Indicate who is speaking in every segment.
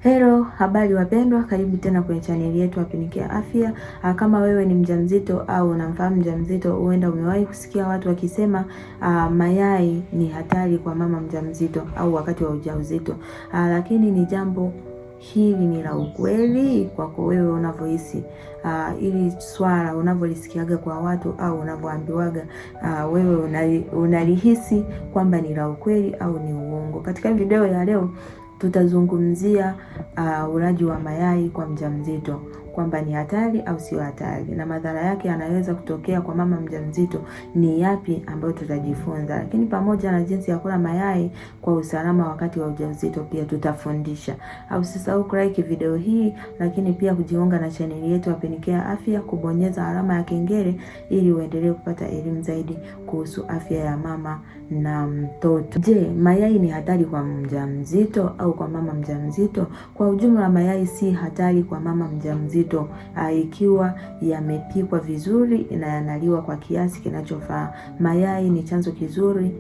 Speaker 1: Hello, habari wapendwa, karibu tena kwenye chaneli yetu Apinikia Afya. Kama wewe ni mjamzito au unamfahamu mjamzito, huenda umewahi kusikia watu wakisema mayai ni hatari kwa mama mjamzito au wakati wa ujauzito. Lakini ni jambo hili ni la ukweli kwako wewe unavyohisi? Ili swala unavyolisikiaga kwa watu au unavyoambiwaga, wewe unalihisi kwamba ni la ukweli au ni uongo? Katika video ya leo tutazungumzia ulaji wa mayai kwa mjamzito, kwamba ni hatari au sio hatari, na madhara yake yanaweza kutokea kwa mama mjamzito ni yapi ambayo tutajifunza. Lakini pamoja na jinsi ya kula mayai kwa usalama wakati wa ujauzito pia tutafundisha. Usisahau kulike video hii, lakini pia kujiunga na chaneli yetu Apinikia Afya, kubonyeza alama ya kengele ili uendelee kupata elimu zaidi kuhusu afya ya mama na mtoto. Je, mayai ni hatari kwa mjamzito au kwa mama mjamzito? Kwa ujumla, mayai si hatari kwa mama mjamzito ikiwa yamepikwa vizuri na yanaliwa kwa kiasi kinachofaa. Mayai ni chanzo kizuri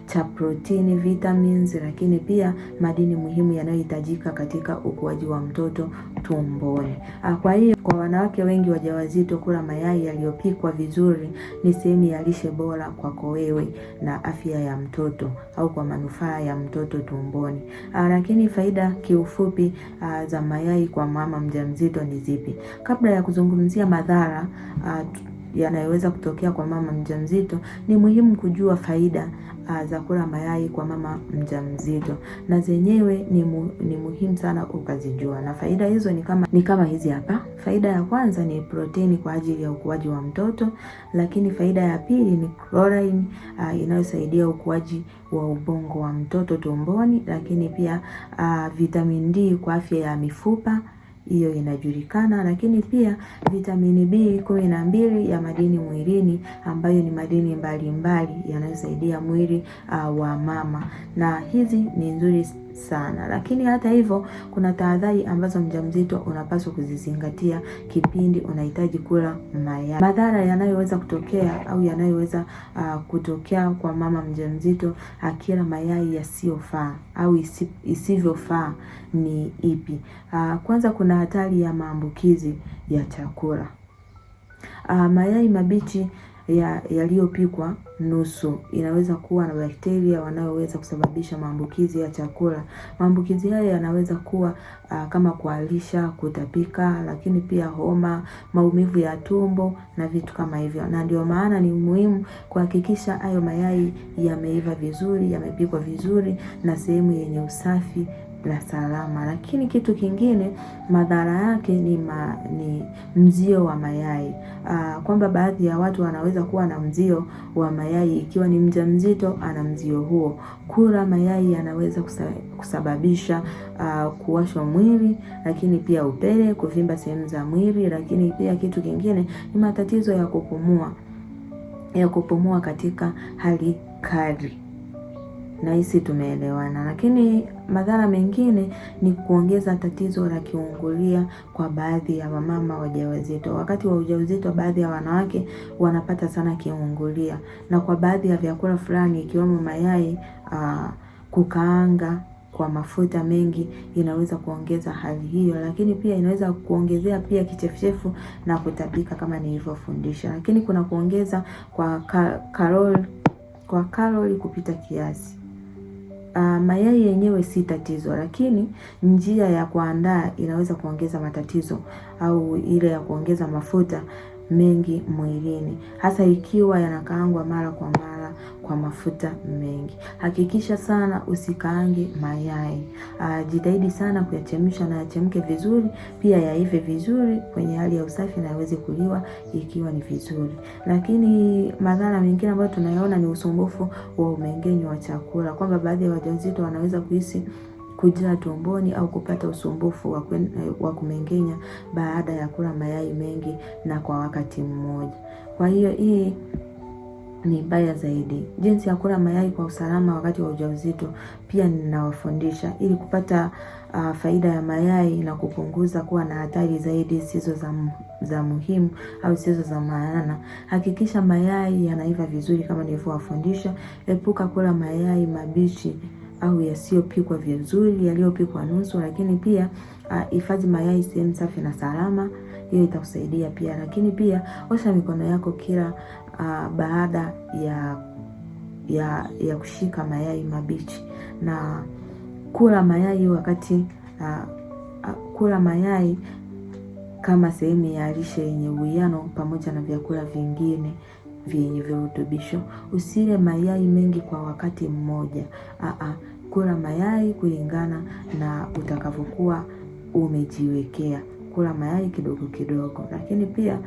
Speaker 1: cha protini, vitamins, lakini pia madini muhimu yanayohitajika katika ukuaji wa mtoto tumboni. Kwa hiyo kwa wanawake wengi wajawazito, kula mayai yaliyopikwa vizuri ni sehemu ya lishe bora kwako wewe na afya ya mtoto au kwa manufaa ya mtoto tumboni. Lakini faida kiufupi za mayai kwa mama mjamzito ni zipi? Kabla ya kuzungumzia madhara yanayoweza kutokea kwa mama mjamzito, ni muhimu kujua faida za kula mayai kwa mama mjamzito, na zenyewe ni muhimu sana ukazijua. Na faida hizo ni kama hizi hapa. Faida ya kwanza ni protini kwa ajili ya ukuaji wa mtoto, lakini faida ya pili ni chlorine inayosaidia ukuaji wa ubongo wa mtoto tumboni, lakini pia vitamin D kwa afya ya mifupa, hiyo inajulikana, lakini pia vitamini B12 ya madini mwilini, ambayo ni madini mbalimbali yanayosaidia mwili wa mama, na hizi ni nzuri sana. Lakini hata hivyo, kuna tahadhari ambazo mjamzito unapaswa kuzizingatia kipindi unahitaji kula mayai. Madhara yanayoweza kutokea au yanayoweza kutokea kwa mama mjamzito akila mayai yasiyofaa au isivyofaa ni ipi? Kwanza, kuna hatari ya maambukizi ya chakula. Mayai mabichi yaliyopikwa nusu inaweza kuwa na bakteria wanaoweza kusababisha maambukizi ya chakula. Maambukizi haya yanaweza kuwa kama kuharisha, kutapika, lakini pia homa, maumivu ya tumbo na vitu kama hivyo. Na ndio maana ni muhimu kuhakikisha hayo mayai yameiva vizuri, yamepikwa vizuri na sehemu yenye usafi la salama. Lakini kitu kingine, madhara yake ni mzio wa mayai. Kwamba baadhi ya watu wanaweza kuwa na mzio wa mayai ikiwa ni mjamzito ana mzio huo. Kula mayai yanaweza kusababisha kuwashwa mwili, lakini pia upele, kuvimba sehemu za mwili, lakini pia kitu kingine ni matatizo ya kupumua katika hali kali. Nahisi tumeelewana. Lakini madhara mengine ni kuongeza tatizo la kiungulia kwa baadhi ya wamama wajawazito. Wakati wa ujauzito, baadhi ya wanawake wanapata sana kiungulia, na kwa baadhi ya vyakula fulani ikiwemo mayai, kukaanga kwa mafuta mengi inaweza kuongeza hali hiyo, lakini pia inaweza kuongezea pia kichefuchefu na kutapika kama nilivyofundisha. Lakini kuna kuongeza kwa kalori kupita kiasi. Mayai yenyewe si tatizo, lakini njia ya kuandaa inaweza kuongeza matatizo, au ile ya kuongeza mafuta mengi mwilini, hasa ikiwa yanakaangwa mara kwa mara kwa mafuta mengi. Hakikisha sana usikaange mayai. Jitahidi sana kuyachemsha na yachemke vizuri, pia yaive vizuri kwenye hali ya usafi na yaweze kuliwa ikiwa ni vizuri. Lakini madhara mengine ambayo tunayaona ni usumbufu wa umeng'enyo wa chakula, kwamba baadhi ya wajawazito wanaweza kuhisi kujaa tumboni au kupata usumbufu wa kumeng'enya baada ya kula mayai mengi na kwa wakati mmoja. Kwa hiyo hii ni mbaya zaidi. Jinsi ya kula mayai kwa usalama wakati wa ujauzito pia ninawafundisha, ili kupata faida ya mayai na kupunguza kuwa na hatari zaidi zisizo za muhimu au zisizo za maana. Hakikisha mayai yanaiva vizuri kama nilivyowafundisha. Epuka kula mayai mabichi au yasiyopikwa vizuri, yaliyopikwa nusu. Lakini pia hifadhi mayai sehemu safi na salama, hiyo itakusaidia pia. Lakini pia osha mikono yako kila baada ya kushika mayai mabichi, na kula mayai wakati kula mayai kama sehemu ya lishe yenye uwiano pamoja na vyakula vingine vyenye virutubisho. Usile mayai mengi kwa wakati mmoja. Kula mayai kulingana na utakavyokuwa umejiwekea. Kula mayai kidogo kidogo. Lakini pia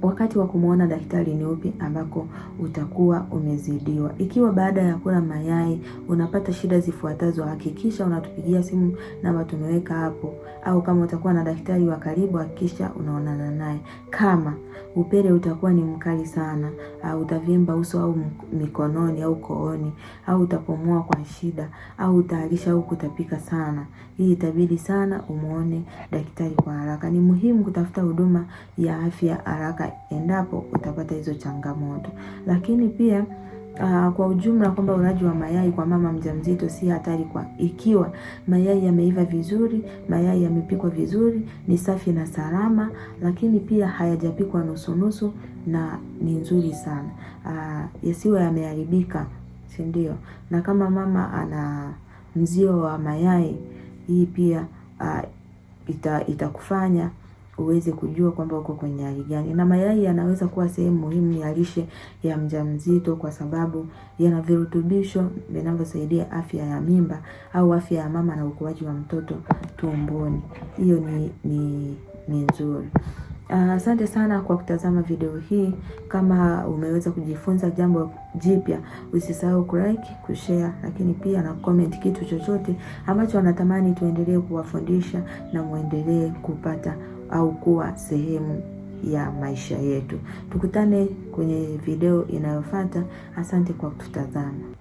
Speaker 1: wakati wa kumuona daktari ni upi ambako utakuwa umezidiwa. Ikiwa baada ya kula mayai unapata shida zifuatazo, hakikisha unatupigia simu namba tumeweka hapo, au kama utakuwa na daktari wa karibu hakikisha unaonana naye. Kama upele utakuwa ni mkali sana, au utavimba uso au mikononi au kooni, au utapumua kwa shida, au utaharisha au kutapika sana, hii itabidi sana umuone daktari kwa haraka. Ni muhimu kutafuta huduma ya afya haraka endapo utapata hizo changamoto. Lakini pia kwa ujumla kwamba ulaji wa mayai kwa mama mjamzito si hatari ikiwa mayai yameiva vizuri, mayai yamepikwa vizuri, ni safi na salama, lakini pia hayajapikwa nusu na ni nzuri sana. Yasiwe yameharibika, si ndio? Na kama mama ana mzio wa mayai, hii pia itakufanya uweze kujua kwamba uko kwenye hali gani. Na mayai yanaweza kuwa sehemu muhimu ya lishe ya mjamzito kwa sababu yana virutubisho vinavyosaidia afya ya mimba au afya ya mama na ukuaji wa mtoto tumboni. Hiyo ni nzuri. Asante sana kwa kutazama video hii. Kama umeweza kujifunza jambo jipya, usisahau kulike, kushare, lakini pia na comment kitu chochote ambacho unatamani tuendelee kuwafundisha na muendelee kupata au kuwa sehemu ya maisha yetu. Tukutane kwenye video inayofuata. Asante kwa kutazama.